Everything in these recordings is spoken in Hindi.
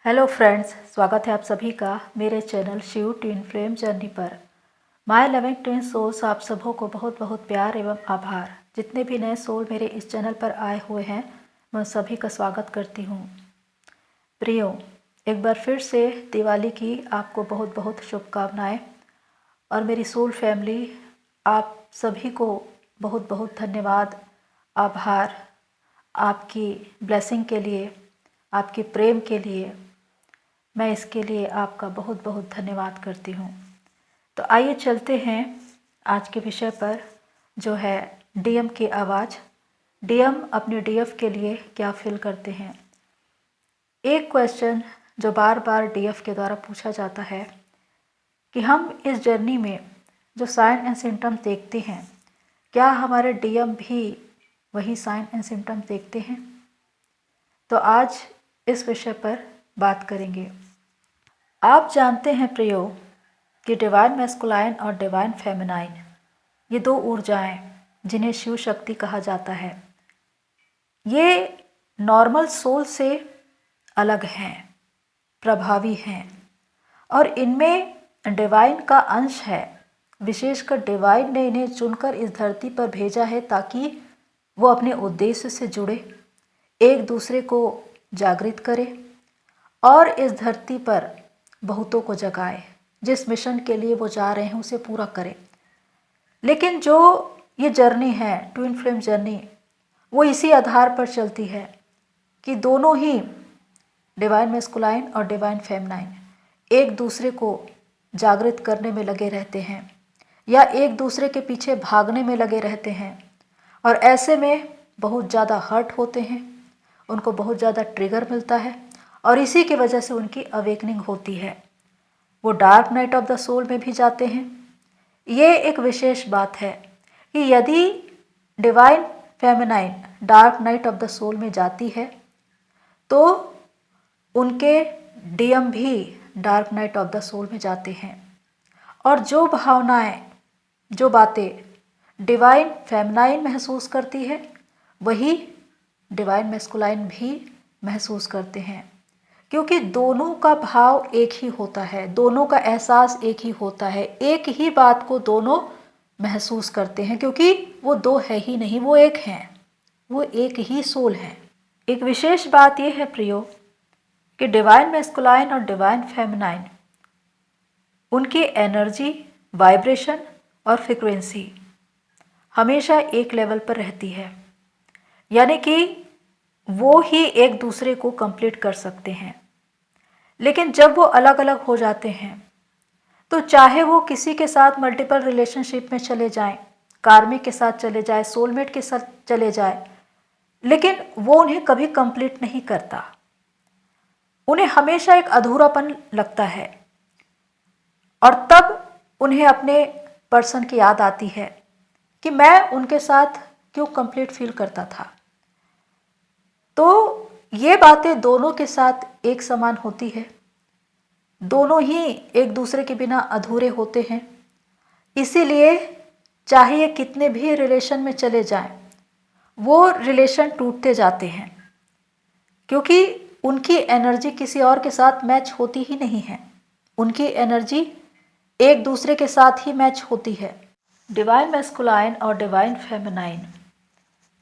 हेलो फ्रेंड्स, स्वागत है आप सभी का मेरे channel Shiv twin flame journey पर। माय लविंग ट्विन सोल्स, आप सबों को बहुत बहुत प्यार एवं आभार। जितने भी नए सोल मेरे इस चैनल पर आए हुए हैं, मैं सभी का स्वागत करती हूँ। प्रियो, एक बार फिर से दिवाली की आपको बहुत बहुत शुभकामनाएं। और मेरी सोल फैमिली, आप सभी को बहुत बहुत धन्यवाद, आभार आपकी ब्लेसिंग के लिए, आपके प्रेम के लिए। मैं इसके लिए आपका बहुत बहुत धन्यवाद करती हूँ। तो आइए चलते हैं आज के विषय पर, जो है डीएम की आवाज़। डीएम अपने डीएफ के लिए क्या फील करते हैं। एक क्वेश्चन जो बार बार डीएफ के द्वारा पूछा जाता है कि हम इस जर्नी में जो साइन एंड सिम्टम्स देखते हैं, क्या हमारे डीएम भी वही साइन एंड सिम्टम्स देखते हैं। तो आज इस विषय पर बात करेंगे। आप जानते हैं प्रियो कि डिवाइन मैस्कुलाइन और डिवाइन फेमिनाइन, ये दो ऊर्जाएं जिन्हें शिव शक्ति कहा जाता है, ये नॉर्मल सोल से अलग हैं, प्रभावी हैं और इनमें डिवाइन का अंश है। विशेषकर डिवाइन ने इन्हें चुनकर इस धरती पर भेजा है ताकि वो अपने उद्देश्य से जुड़े, एक दूसरे को जागृत करे और इस धरती पर बहुतों को जगाए। जिस मिशन के लिए वो जा रहे हैं उसे पूरा करें। लेकिन जो ये जर्नी है, ट्विन फ्लेम जर्नी, वो इसी आधार पर चलती है कि दोनों ही डिवाइन मैस्कुलाइन और डिवाइन फेमिनाइन एक दूसरे को जागृत करने में लगे रहते हैं या एक दूसरे के पीछे भागने में लगे रहते हैं। और ऐसे में बहुत ज़्यादा हर्ट होते हैं, उनको बहुत ज़्यादा ट्रिगर मिलता है और इसी की वजह से उनकी अवेकनिंग होती है। वो dark night of the soul में भी जाते हैं। ये एक विशेष बात है कि यदि divine feminine dark night of the soul में जाती है तो उनके डीएम भी dark night of the soul में जाते हैं। और जो भावनाएं, जो बातें डिवाइन फेमिनाइन महसूस करती है, वही डिवाइन मैस्कुलाइन भी महसूस करते हैं। क्योंकि दोनों का भाव एक ही होता है, दोनों का एहसास एक ही होता है, एक ही बात को दोनों महसूस करते हैं। क्योंकि वो दो है ही नहीं, वो एक हैं, वो एक ही सोल हैं। एक विशेष बात यह है प्रियो कि डिवाइन मैस्कुलाइन और डिवाइन फेमिनाइन, उनकी एनर्जी, वाइब्रेशन और फ्रिक्वेंसी हमेशा एक लेवल पर रहती है। यानी कि वो ही एक दूसरे को कंप्लीट कर सकते हैं। लेकिन जब वो अलग अलग हो जाते हैं तो चाहे वो किसी के साथ मल्टीपल रिलेशनशिप में चले जाएं, कार्मिक के साथ चले जाए, सोलमेट के साथ चले जाए, लेकिन वो उन्हें कभी कंप्लीट नहीं करता। उन्हें हमेशा एक अधूरापन लगता है और तब उन्हें अपने पर्सन की याद आती है कि मैं उनके साथ क्यों कंप्लीट फील करता था। तो ये बातें दोनों के साथ एक समान होती है। दोनों ही एक दूसरे के बिना अधूरे होते हैं। इसीलिए चाहे ये कितने भी रिलेशन में चले जाएं, वो रिलेशन टूटते जाते हैं क्योंकि उनकी एनर्जी किसी और के साथ मैच होती ही नहीं है। उनकी एनर्जी एक दूसरे के साथ ही मैच होती है। डिवाइन मैस्कुलाइन और डिवाइन फेमिनाइन,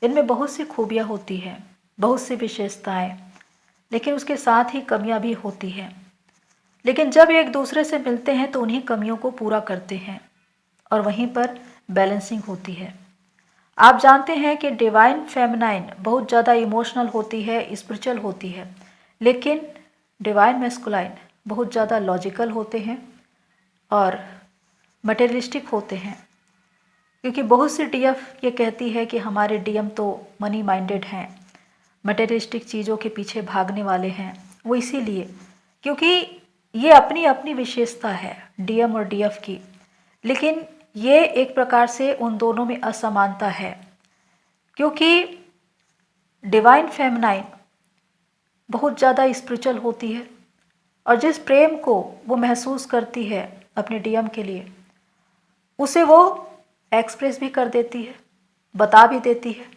इनमें बहुत सी खूबियाँ होती हैं, बहुत सी विशेषताएं, लेकिन उसके साथ ही कमियां भी होती हैं। लेकिन जब एक दूसरे से मिलते हैं तो उन्हीं कमियों को पूरा करते हैं और वहीं पर बैलेंसिंग होती है। आप जानते हैं कि डिवाइन फेमिनाइन बहुत ज़्यादा इमोशनल होती है, स्पिरिचुअल होती है, लेकिन डिवाइन मैस्कुलाइन बहुत ज़्यादा लॉजिकल होते हैं और मटेरियलिस्टिक होते हैं। क्योंकि बहुत सी डीएफ ये कहती है कि हमारे डीएम तो मनी माइंडेड हैं, मटेरियलिस्टिक चीज़ों के पीछे भागने वाले हैं। वो इसीलिए क्योंकि ये अपनी अपनी विशेषता है डीएम और डीएफ की, लेकिन ये एक प्रकार से उन दोनों में असमानता है। क्योंकि डिवाइन फेमिनाइन बहुत ज़्यादा स्पिरिचुअल होती है और जिस प्रेम को वो महसूस करती है अपने डीएम के लिए, उसे वो एक्सप्रेस भी कर देती है, बता भी देती है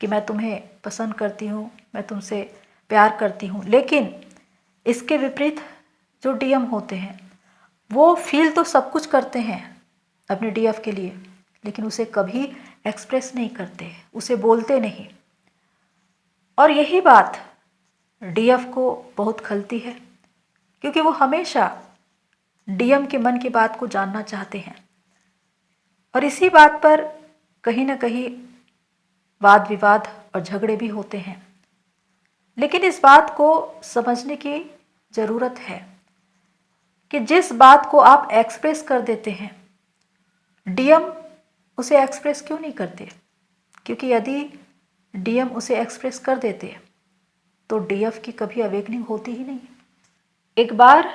कि मैं तुम्हें पसंद करती हूँ, मैं तुमसे प्यार करती हूँ। लेकिन इसके विपरीत जो डीएम होते हैं वो फील तो सब कुछ करते हैं अपने डीएफ के लिए, लेकिन उसे कभी एक्सप्रेस नहीं करते, उसे बोलते नहीं। और यही बात डीएफ को बहुत खलती है, क्योंकि वो हमेशा डीएम के मन की बात को जानना चाहते हैं और इसी बात पर कहीं ना कहीं वाद विवाद और झगड़े भी होते हैं। लेकिन इस बात को समझने की ज़रूरत है कि जिस बात को आप एक्सप्रेस कर देते हैं, डीएम उसे एक्सप्रेस क्यों नहीं करते? क्योंकि यदि डीएम उसे एक्सप्रेस कर देते तो डीएफ की कभी अवेकनिंग होती ही नहीं। एक बार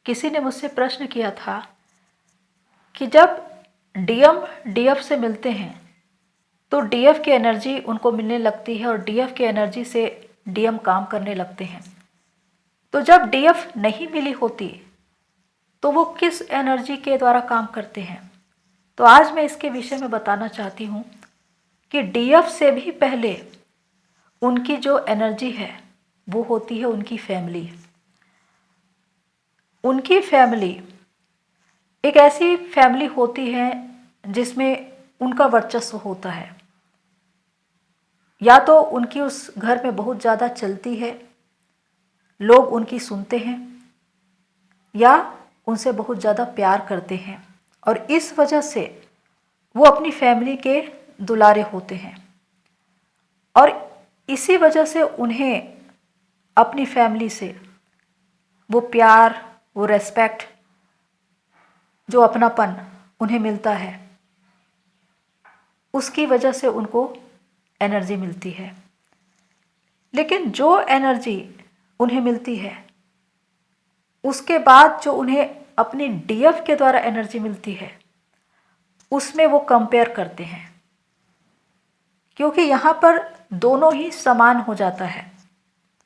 किसी ने मुझसे प्रश्न किया था कि जब डीएम डीएफ से मिलते हैं तो डीएफ की एनर्जी उनको मिलने लगती है और डीएफ की एनर्जी से डीएम काम करने लगते हैं। तो जब डीएफ नहीं मिली होती तो वो किस एनर्जी के द्वारा काम करते हैं? तो आज मैं इसके विषय में बताना चाहती हूँ कि डीएफ से भी पहले उनकी जो एनर्जी है वो होती है उनकी फैमिली। उनकी फैमिली एक ऐसी फैमिली होती है जिसमें उनका वर्चस्व होता है। या तो उनकी उस घर में बहुत ज़्यादा चलती है, लोग उनकी सुनते हैं, या उनसे बहुत ज़्यादा प्यार करते हैं और इस वजह से वो अपनी फैमिली के दुलारे होते हैं और इसी वजह से उन्हें अपनी फैमिली से वो प्यार, वो रेस्पेक्ट, जो अपनापन उन्हें मिलता है, उसकी वजह से उनको एनर्जी मिलती है। लेकिन जो एनर्जी उन्हें मिलती है उसके बाद जो उन्हें अपनी डीएफ के द्वारा एनर्जी मिलती है उसमें वो कंपेयर करते हैं, क्योंकि यहाँ पर दोनों ही समान हो जाता है।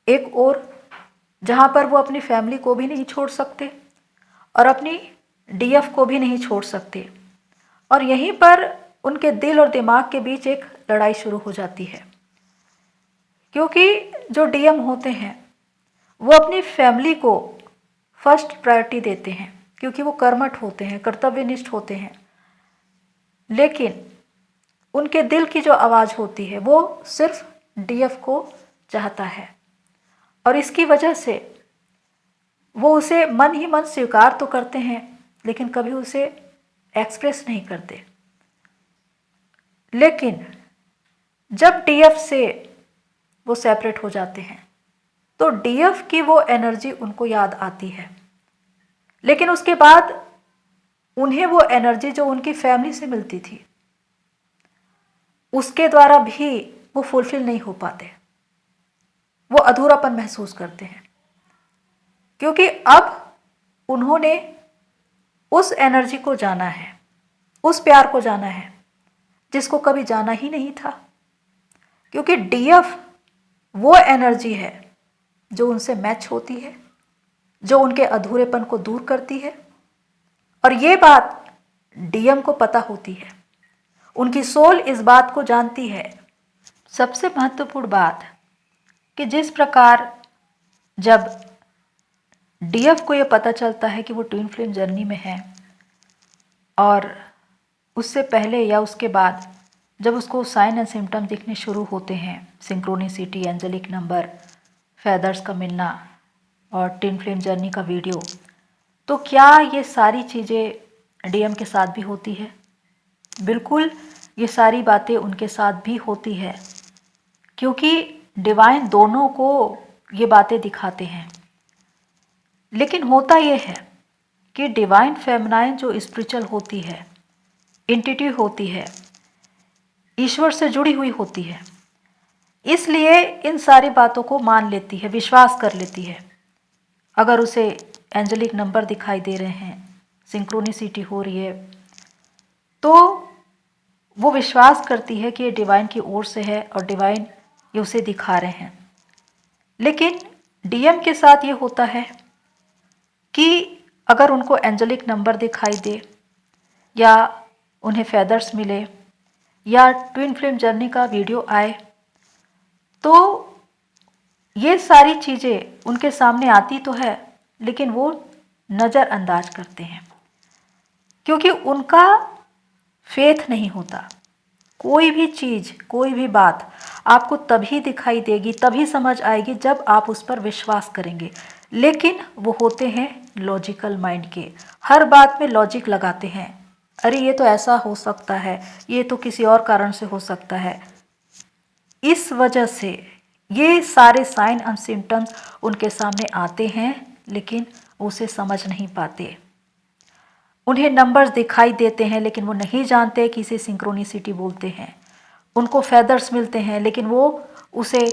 एक और जहाँ पर वो अपनी फैमिली को भी नहीं छोड़ सकते और अपनी डीएफ को भी नहीं छोड़ सकते, और यहीं पर उनके दिल और दिमाग के बीच एक लड़ाई शुरू हो जाती है। क्योंकि जो डीएम होते हैं वो अपनी फैमिली को फर्स्ट प्रायोरिटी देते हैं, क्योंकि वो कर्मठ होते हैं, कर्तव्यनिष्ठ होते हैं। लेकिन उनके दिल की जो आवाज़ होती है वो सिर्फ डीएफ को चाहता है और इसकी वजह से वो उसे मन ही मन स्वीकार तो करते हैं लेकिन कभी उसे एक्सप्रेस नहीं करते। लेकिन जब डीएफ से वो सेपरेट हो जाते हैं तो डीएफ की वो एनर्जी उनको याद आती है, लेकिन उसके बाद उन्हें वो एनर्जी जो उनकी फैमिली से मिलती थी उसके द्वारा भी वो फुलफिल नहीं हो पाते, वो अधूरापन महसूस करते हैं, क्योंकि अब उन्होंने उस एनर्जी को जाना है, उस प्यार को जाना है जिसको कभी जाना ही नहीं था। क्योंकि डीएफ वो एनर्जी है जो उनसे मैच होती है, जो उनके अधूरेपन को दूर करती है, और ये बात डीएम को पता होती है, उनकी सोल इस बात को जानती है। सबसे महत्वपूर्ण बात कि जिस प्रकार जब डीएफ को ये पता चलता है कि वो ट्विन फ्लेम जर्नी में है और उससे पहले या उसके बाद जब उसको साइन एंड सिम्टम्स दिखने शुरू होते हैं, सिंक्रोनिसिटी, एंजेलिक नंबर, फेदर्स का मिलना और ट्विन फ्लेम जर्नी का वीडियो, तो क्या ये सारी चीज़ें डीएम के साथ भी होती है? बिल्कुल, ये सारी बातें उनके साथ भी होती है, क्योंकि डिवाइन दोनों को ये बातें दिखाते हैं। लेकिन होता ये है कि डिवाइन फेमिनाइन जो स्पिरिचुअल होती है, एंटिटी होती है, ईश्वर से जुड़ी हुई होती है, इसलिए इन सारी बातों को मान लेती है, विश्वास कर लेती है। अगर उसे एंजेलिक नंबर दिखाई दे रहे हैं, सिंक्रोनिसिटी हो रही है, तो वो विश्वास करती है कि ये डिवाइन की ओर से है और डिवाइन ये उसे दिखा रहे हैं। लेकिन डीएम के साथ ये होता है कि अगर उनको एंजेलिक नंबर दिखाई दे या उन्हें फेदर्स मिले या ट्विन फ्लेम जर्नी का वीडियो आए, तो ये सारी चीज़ें उनके सामने आती तो है, लेकिन वो नज़रअंदाज करते हैं क्योंकि उनका फेथ नहीं होता। कोई भी चीज़, कोई भी बात आपको तभी दिखाई देगी, तभी समझ आएगी जब आप उस पर विश्वास करेंगे। लेकिन वो होते हैं लॉजिकल माइंड के, हर बात में लॉजिक लगाते हैं। अरे ये तो ऐसा हो सकता है, ये तो किसी और कारण से हो सकता है। इस वजह से ये सारे साइन एंड सिम्टम्स उनके सामने आते हैं, लेकिन उसे समझ नहीं पाते। उन्हें नंबर्स दिखाई देते हैं, लेकिन वो नहीं जानते कि इसे सिंक्रोनिसिटी बोलते हैं। उनको फेदर्स मिलते हैं, लेकिन वो उसे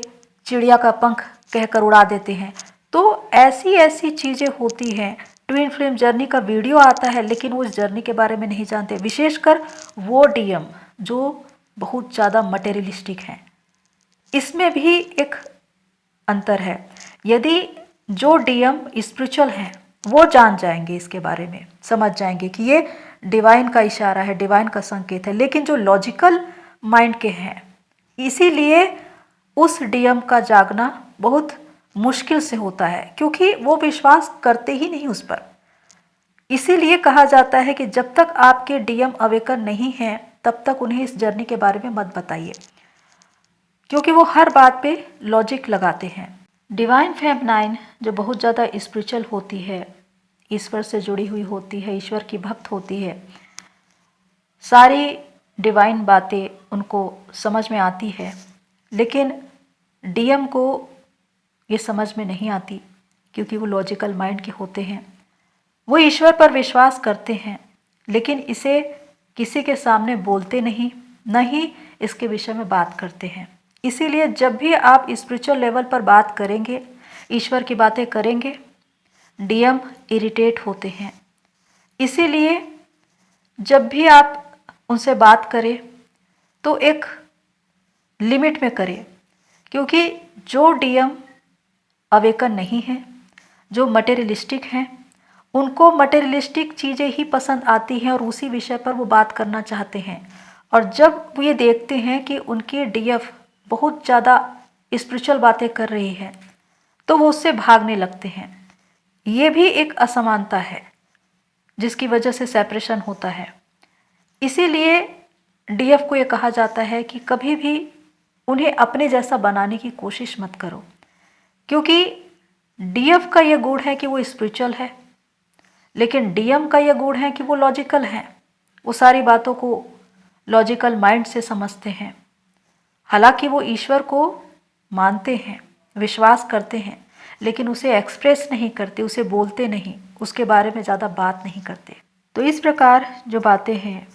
चिड़िया का पंख कहकर उड़ा देते हैं। तो ऐसी ऐसी चीज़ें होती हैं। ट्विन फ्लेम जर्नी का वीडियो आता है, लेकिन वो इस जर्नी के बारे में नहीं जानते, विशेषकर वो डीएम जो बहुत ज़्यादा मटेरियलिस्टिक हैं। इसमें भी एक अंतर है। यदि जो डीएम स्पिरिचुअल हैं वो जान जाएंगे, इसके बारे में समझ जाएंगे कि ये डिवाइन का इशारा है, डिवाइन का संकेत है। लेकिन जो लॉजिकल माइंड के हैं, इसीलिए उस डीएम का जागना बहुत मुश्किल से होता है, क्योंकि वो विश्वास करते ही नहीं उस पर। इसीलिए कहा जाता है कि जब तक आपके डीएम अवेकन नहीं हैं, तब तक उन्हें इस जर्नी के बारे में मत बताइए, क्योंकि वो हर बात पे लॉजिक लगाते हैं। डिवाइन फेमिनाइन जो बहुत ज़्यादा स्पिरिचुअल होती है, ईश्वर से जुड़ी हुई होती है, ईश्वर की भक्त होती है, सारी डिवाइन बातें उनको समझ में आती है। लेकिन डीएम को ये समझ में नहीं आती, क्योंकि वो लॉजिकल माइंड के होते हैं। वो ईश्वर पर विश्वास करते हैं, लेकिन इसे किसी के सामने बोलते नहीं, न ही इसके विषय में बात करते हैं। इसीलिए जब भी आप स्पिरिचुअल लेवल पर बात करेंगे, ईश्वर की बातें करेंगे, डीएम इरिटेट होते हैं। इसीलिए जब भी आप उनसे बात करें तो एक लिमिट में करें, क्योंकि जो डीएम अवेकन नहीं है, जो मटेरियलिस्टिक हैं, उनको मटेरियलिस्टिक चीज़ें ही पसंद आती हैं और उसी विषय पर वो बात करना चाहते हैं। और जब वो ये देखते हैं कि उनकी डीएफ बहुत ज़्यादा स्पिरिचुअल बातें कर रही है, तो वो उससे भागने लगते हैं। ये भी एक असमानता है जिसकी वजह से सेपरेशन होता है। इसीलिए डीएफ को ये कहा जाता है कि कभी भी उन्हें अपने जैसा बनाने की कोशिश मत करो, क्योंकि डीएफ का यह गुण है कि वो स्पिरिचुअल है, लेकिन डीएम का यह गुण है कि वो लॉजिकल है। वो सारी बातों को लॉजिकल माइंड से समझते हैं। हालांकि वो ईश्वर को मानते हैं, विश्वास करते हैं, लेकिन उसे एक्सप्रेस नहीं करते, उसे बोलते नहीं, उसके बारे में ज़्यादा बात नहीं करते। तो इस प्रकार जो बातें हैं,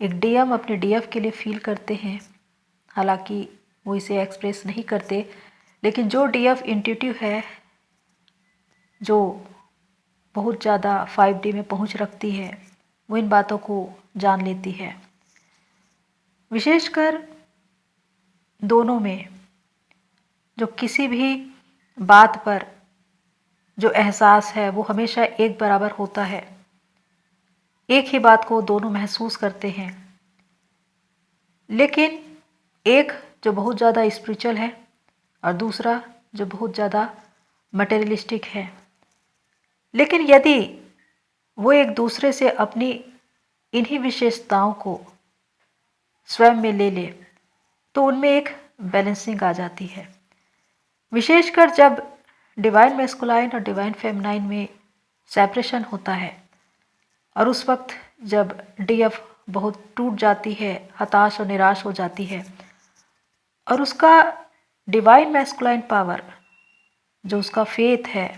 एक डीएम अपने डीएफ के लिए फील करते हैं, हालांकि वो इसे एक्सप्रेस नहीं करते। लेकिन जो डीएफ इंट्यूटिव है, जो बहुत ज़्यादा 5D में पहुंच रखती है, वो इन बातों को जान लेती है। विशेषकर दोनों में जो किसी भी बात पर जो एहसास है वो हमेशा एक बराबर होता है। एक ही बात को दोनों महसूस करते हैं। लेकिन एक जो बहुत ज़्यादा स्पिरिचुअल है और दूसरा जो बहुत ज़्यादा मटेरियलिस्टिक है। लेकिन यदि वो एक दूसरे से अपनी इन्हीं विशेषताओं को स्वयं में ले ले, तो उनमें एक बैलेंसिंग आ जाती है। विशेषकर जब डिवाइन मैस्कुलाइन और डिवाइन फेमिनाइन में सेपरेशन होता है, और उस वक्त जब डीएफ बहुत टूट जाती है, हताश और निराश हो जाती है, और उसका डिवाइन मैस्कुलाइन पावर जो उसका फेथ है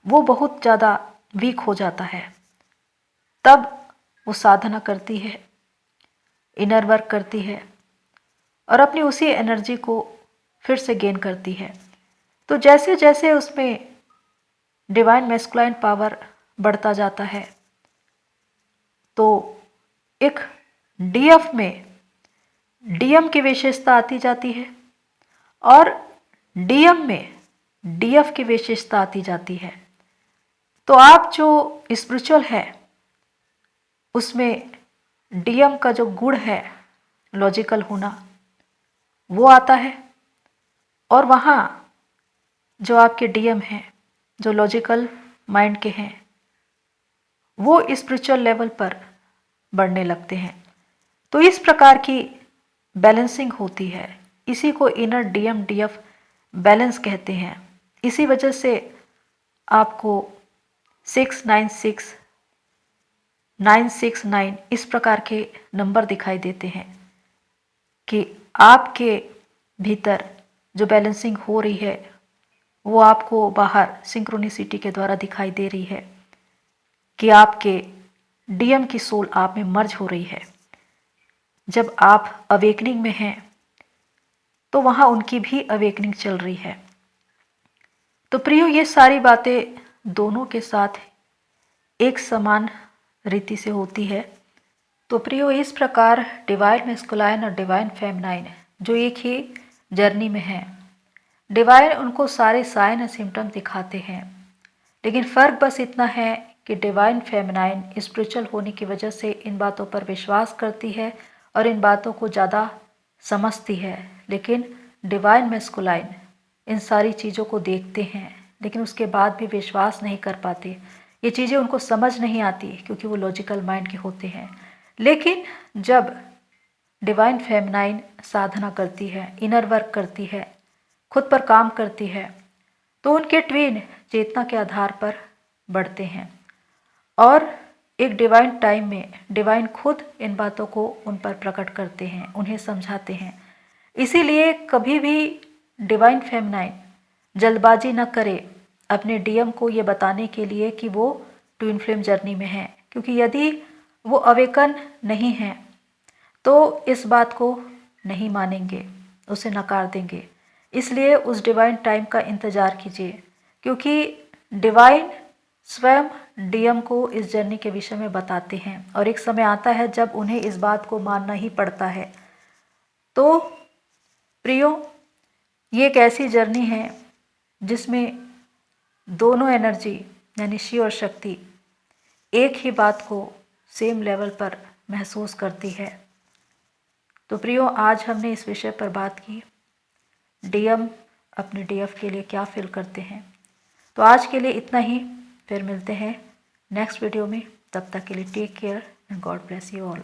वो बहुत ज़्यादा वीक हो जाता है, तब वो साधना करती है, इनर वर्क करती है और अपनी उसी एनर्जी को फिर से गेन करती है। तो जैसे जैसे उसमें डिवाइन मैस्कुलाइन पावर बढ़ता जाता है, तो एक डीएफ में डीएम की विशेषता आती जाती है और डीएम में डीएफ की विशेषता आती जाती है। तो आप जो स्पिरिचुअल है उसमें डीएम का जो गुण है लॉजिकल होना, वो आता है, और वहाँ जो आपके डीएम हैं, जो लॉजिकल माइंड के हैं, वो स्पिरिचुअल लेवल पर बढ़ने लगते हैं। तो इस प्रकार की बैलेंसिंग होती है। इसी को इनर डीएम डीएफ बैलेंस कहते हैं। इसी वजह से आपको 696, 969 इस प्रकार के नंबर दिखाई देते हैं कि आपके भीतर जो बैलेंसिंग हो रही है वो आपको बाहर सिंक्रोनिसिटी के द्वारा दिखाई दे रही है कि आपके डीएम की सोल आप में मर्ज हो रही है। जब आप अवेकनिंग में हैं तो वहाँ उनकी भी अवेकनिंग चल रही है। तो प्रियो, ये सारी बातें दोनों के साथ एक समान रीति से होती है। तो प्रियो, इस प्रकार डिवाइन मैस्कुलाइन और डिवाइन फेमिनाइन जो एक ही जर्नी में हैं, डिवाइन उनको सारे साइन और सिम्टम दिखाते हैं, लेकिन फ़र्क बस इतना है कि डिवाइन फेमिनाइन स्पिरिचुअल होने की वजह से इन बातों पर विश्वास करती है और इन बातों को ज़्यादा समझती है, लेकिन डिवाइन मैस्कुलाइन इन सारी चीज़ों को देखते हैं लेकिन उसके बाद भी विश्वास नहीं कर पाते। ये चीज़ें उनको समझ नहीं आती क्योंकि वो लॉजिकल माइंड के होते हैं। लेकिन जब डिवाइन फेमिनाइन साधना करती है, इनर वर्क करती है, खुद पर काम करती है, तो उनके ट्विन चेतना के आधार पर बढ़ते हैं और एक डिवाइन टाइम में डिवाइन खुद इन बातों को उन पर प्रकट करते हैं, उन्हें समझाते हैं। इसीलिए कभी भी डिवाइन फेमिनाइन जल्दबाजी न करे अपने डीएम को ये बताने के लिए कि वो ट्विन फ्लेम जर्नी में है, क्योंकि यदि वो अवेकन नहीं हैं तो इस बात को नहीं मानेंगे, उसे नकार देंगे। इसलिए उस डिवाइन टाइम का इंतज़ार कीजिए, क्योंकि डिवाइन स्वयं डीएम को इस जर्नी के विषय में बताते हैं और एक समय आता है जब उन्हें इस बात को मानना ही पड़ता है। तो प्रियो, ये एक ऐसी जर्नी है जिसमें दोनों एनर्जी यानी शिव और शक्ति एक ही बात को सेम लेवल पर महसूस करती है। तो प्रियो, आज हमने इस विषय पर बात की, डीएम अपने डीएफ के लिए क्या फील करते हैं। तो आज के लिए इतना ही, फिर मिलते हैं नेक्स्ट वीडियो में। तब तक के लिए take care and God bless you all.